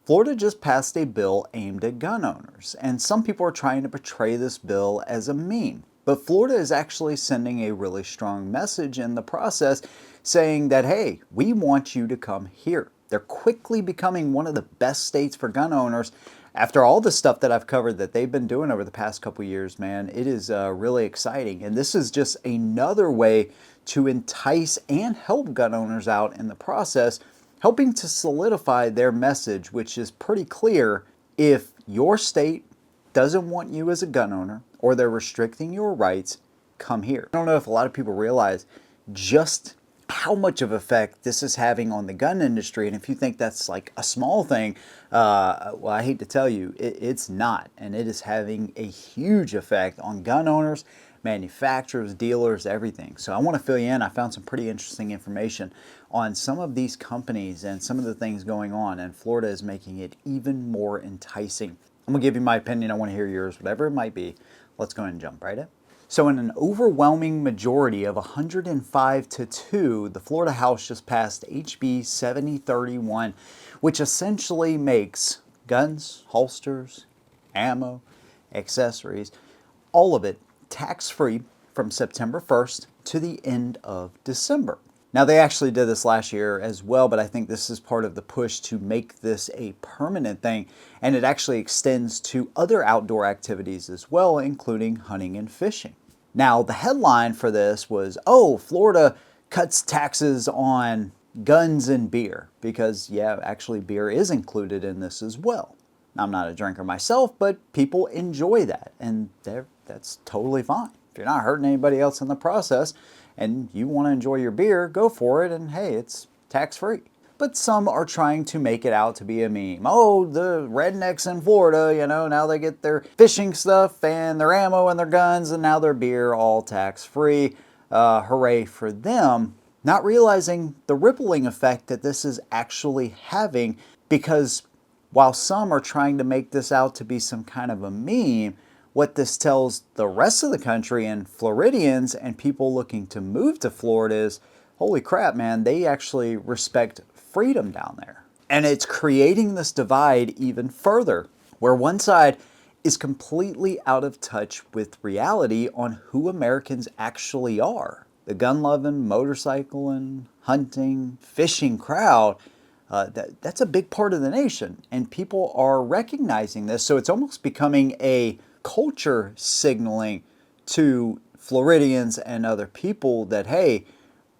Florida just passed a bill aimed at gun owners, and some people are trying to portray this bill as a meme. But Florida is actually sending a really strong message in the process saying that, hey, we want you to come here. They're quickly becoming one of the best states for gun owners. After all the stuff that I've covered that they've been doing over the past couple years, man, it is really exciting. And this is just another way to entice and help gun owners out in the process, helping to solidify their message, which is pretty clear. If your state doesn't want you as a gun owner or they're restricting your rights, come here. I don't know if a lot of people realize just how much of effect this is having on the gun industry. And if you think that's like a small thing, well, I hate to tell you, it's not. And it is having a huge effect on gun owners, manufacturers, dealers, everything. So I want to fill you in. I found some pretty interesting information on some of these companies and some of the things going on, and Florida is making it even more enticing. I'm going to give you my opinion. I want to hear yours, whatever it might be. Let's go ahead and jump right in. So in an overwhelming majority of 105 to 2, the Florida House just passed HB 7031, which essentially makes guns, holsters, ammo, accessories, all of it tax-free from September 1st to the end of December. Now, they actually did this last year as well, but I think this is part of the push to make this a permanent thing, and it actually extends to other outdoor activities as well, including hunting and fishing. Now, the headline for this was, oh, Florida cuts taxes on guns and beer, because, yeah, actually beer is included in this as well. Now, I'm not a drinker myself, but people enjoy that, and that's totally fine. If you're not hurting anybody else in the process and you want to enjoy your beer, go for it, and hey, it's tax-free. But some are trying to make it out to be a meme. Oh, the rednecks in Florida, now they get their fishing stuff and their ammo and their guns and now their beer all tax-free. Hooray for them. Not realizing the rippling effect that this is actually having, because while some are trying to make this out to be some kind of a meme, what this tells the rest of the country and Floridians and people looking to move to Florida is, holy crap, man, they actually respect freedom down there. And it's creating this divide even further, where one side is completely out of touch with reality on who Americans actually are. The gun-loving, motorcycling, hunting, fishing crowd, that's a big part of the nation. And people are recognizing this, so it's almost becoming a culture signaling to Floridians and other people that, hey,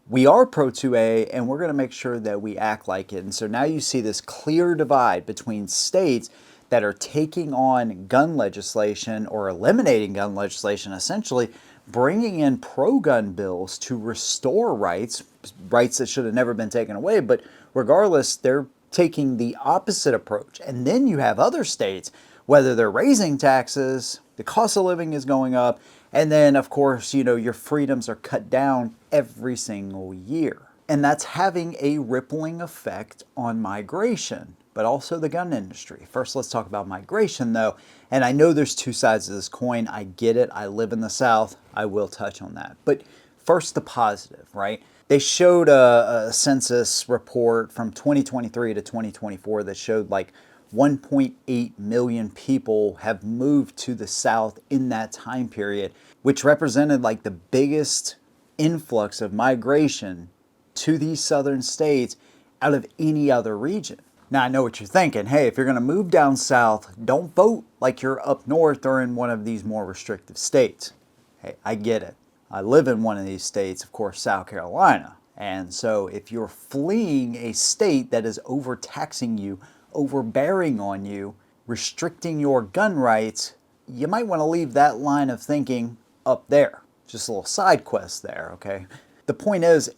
we are pro 2A and we're going to make sure that we act like it. And so now you see this clear divide between states that are taking on gun legislation or eliminating gun legislation, essentially bringing in pro-gun bills to restore rights that should have never been taken away. But regardless, they're taking the opposite approach. And then you have other states, whether they're raising taxes, the cost of living is going up, and then, of course, your freedoms are cut down every single year. And that's having a rippling effect on migration, but also the gun industry. First, let's talk about migration, though. And I know there's two sides of this coin. I get it. I live in the South. I will touch on that. But first, the positive, right? They showed a census report from 2023 to 2024 that showed like 1.8 million people have moved to the South in that time period, which represented like the biggest influx of migration to these southern states out of any other region. Now, I know what you're thinking. Hey, if you're going to move down south, don't vote like you're up north or in one of these more restrictive states. Hey, I get it. I live in one of these states, of course, South Carolina. And so if you're fleeing a state that is overtaxing you, overbearing on you, restricting your gun rights, you might want to leave that line of thinking up there. Just a little side quest there, okay? The point is,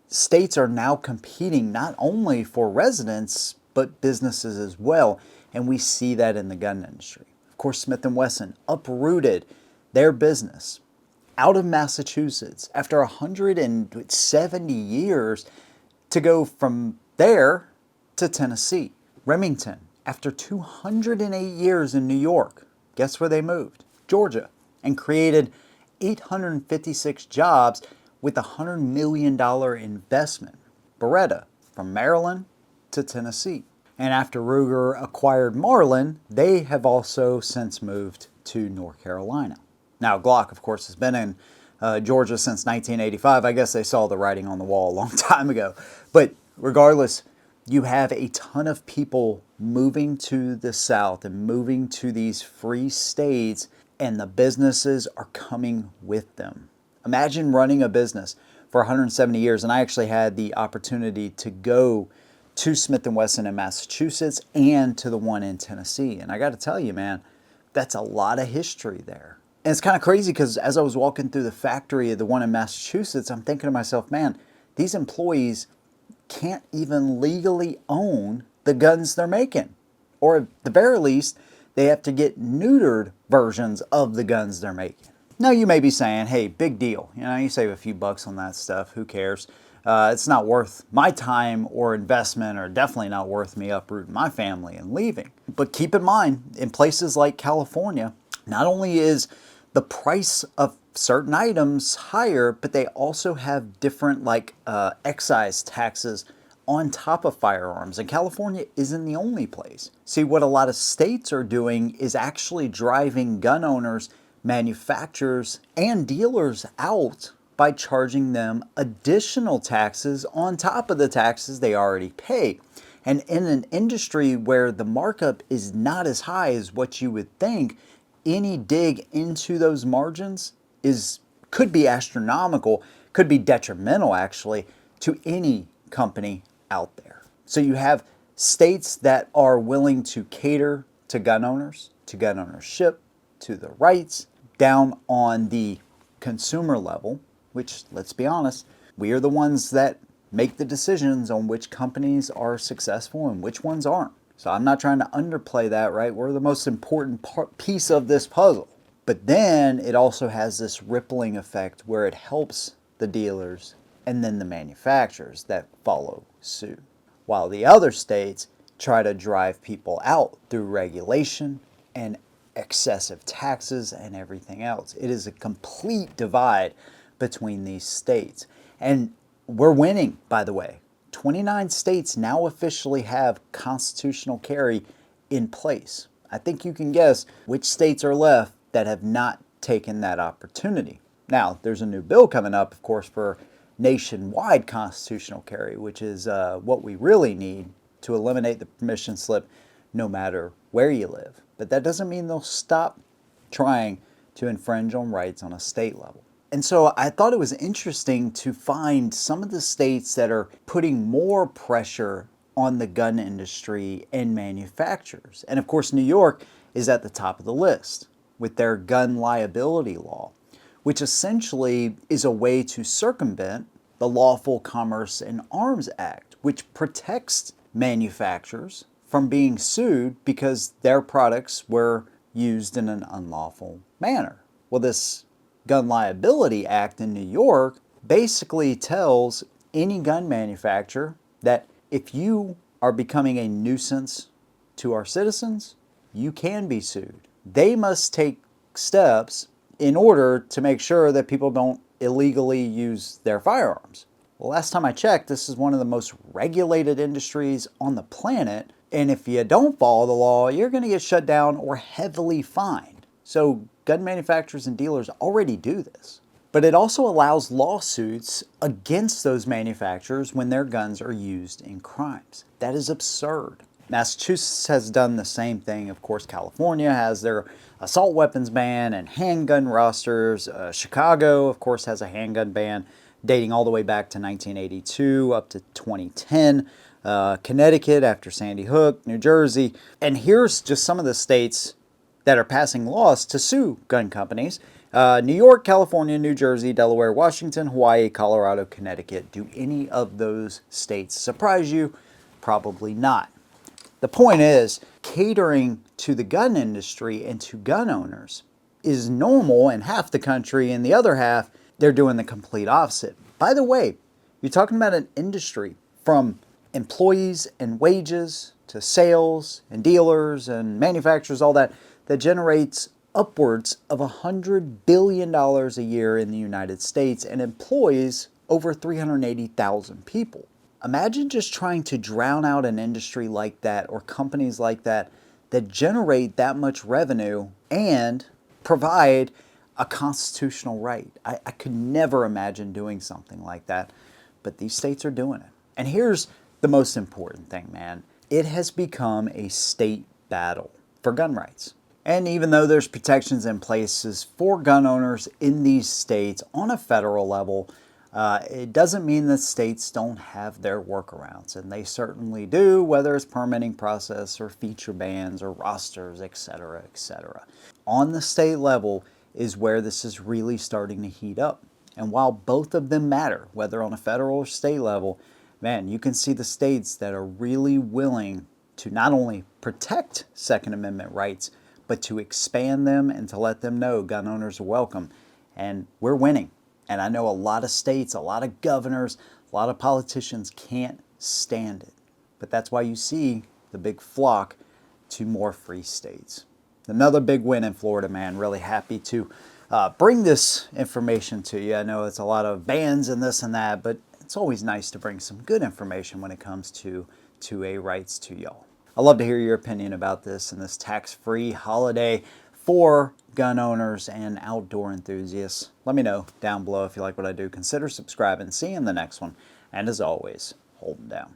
states are now competing not only for residents, but businesses as well. And we see that in the gun industry. Of course, Smith & Wesson uprooted their business out of Massachusetts after 170 years to go from there to Tennessee. Remington, after 208 years in New York, guess where they moved? Georgia, and created 856 jobs with a $100 million investment. Beretta, from Maryland to Tennessee. And after Ruger acquired Marlin, they have also since moved to North Carolina. Now, Glock, of course, has been in Georgia since 1985. I guess they saw the writing on the wall a long time ago. But regardless, you have a ton of people moving to the South and moving to these free states, and the businesses are coming with them. Imagine running a business for 170 years, and I actually had the opportunity to go to Smith & Wesson in Massachusetts and to the one in Tennessee. And I got to tell you, man, that's a lot of history there. And it's kind of crazy because as I was walking through the factory of the one in Massachusetts, I'm thinking to myself, man, these employees can't even legally own the guns they're making. Or at the very least, they have to get neutered versions of the guns they're making. Now you may be saying, hey, big deal. You know, you save a few bucks on that stuff. Who cares? It's not worth my time or investment, or definitely not worth me uprooting my family and leaving. But keep in mind, in places like California, not only is the price of certain items higher, but they also have different excise taxes on top of firearms. And California isn't the only place. See, what a lot of states are doing is actually driving gun owners, manufacturers, and dealers out by charging them additional taxes on top of the taxes they already pay. And in an industry where the markup is not as high as what you would think, any dig into those margins could be astronomical, could be detrimental actually to any company out there. So you have states that are willing to cater to gun owners, to gun ownership, to the rights, down on the consumer level, which, let's be honest, we are the ones that make the decisions on which companies are successful and which ones aren't. So I'm not trying to underplay that, right? We're the most important piece of this puzzle. But then it also has this rippling effect where it helps the dealers and then the manufacturers that follow suit, while the other states try to drive people out through regulation and excessive taxes and everything else. It is a complete divide between these states. And we're winning, by the way. 29 states now officially have constitutional carry in place. I think you can guess which states are left that have not taken that opportunity. Now, there's a new bill coming up, of course, for nationwide constitutional carry, which is what we really need to eliminate the permission slip no matter where you live. But that doesn't mean they'll stop trying to infringe on rights on a state level. And so I thought it was interesting to find some of the states that are putting more pressure on the gun industry and manufacturers. And of course, New York is at the top of the list with their gun liability law, which essentially is a way to circumvent the Lawful Commerce in Arms Act, which protects manufacturers from being sued because their products were used in an unlawful manner. Well, this Gun Liability Act in New York basically tells any gun manufacturer that if you are becoming a nuisance to our citizens, you can be sued. They must take steps in order to make sure that people don't illegally use their firearms. Well, last time I checked, this is one of the most regulated industries on the planet, and if you don't follow the law, you're going to get shut down or heavily fined. So gun manufacturers and dealers already do this. But it also allows lawsuits against those manufacturers when their guns are used in crimes. That is absurd. Massachusetts has done the same thing. Of course, California has their assault weapons ban and handgun rosters. Chicago, of course, has a handgun ban dating all the way back to 1982 up to 2010. Connecticut after Sandy Hook, New Jersey. And here's just some of the states that are passing laws to sue gun companies. New York, California, New Jersey, Delaware, Washington, Hawaii, Colorado, Connecticut. Do any of those states surprise you? Probably not. The point is, catering to the gun industry and to gun owners is normal in half the country, and the other half, they're doing the complete opposite. By the way, you're talking about an industry from employees and wages to sales and dealers and manufacturers, all that generates upwards of $100 billion a year in the United States and employs over 380,000 people. Imagine just trying to drown out an industry like that or companies like that that generate that much revenue and provide a constitutional right. I could never imagine doing something like that, but these states are doing it. And here's the most important thing, man. It has become a state battle for gun rights. And even though there's protections in places for gun owners in these states on a federal level, it doesn't mean that states don't have their workarounds, and they certainly do, whether it's permitting process or feature bans or rosters, etc., etc. On the state level is where this is really starting to heat up. And while both of them matter, whether on a federal or state level, man, you can see the states that are really willing to not only protect Second Amendment rights, but to expand them and to let them know gun owners are welcome. And we're winning. And I know a lot of states, a lot of governors, a lot of politicians can't stand it. But that's why you see the big flock to more free states. Another big win in Florida, man. Really happy to bring this information to you. I know it's a lot of bans and this and that, but it's always nice to bring some good information when it comes to 2A rights to y'all. I'd love to hear your opinion about this and this tax-free holiday for gun owners and outdoor enthusiasts. Let me know down below if you like what I do. Consider subscribing. See you in the next one. And as always, hold them down.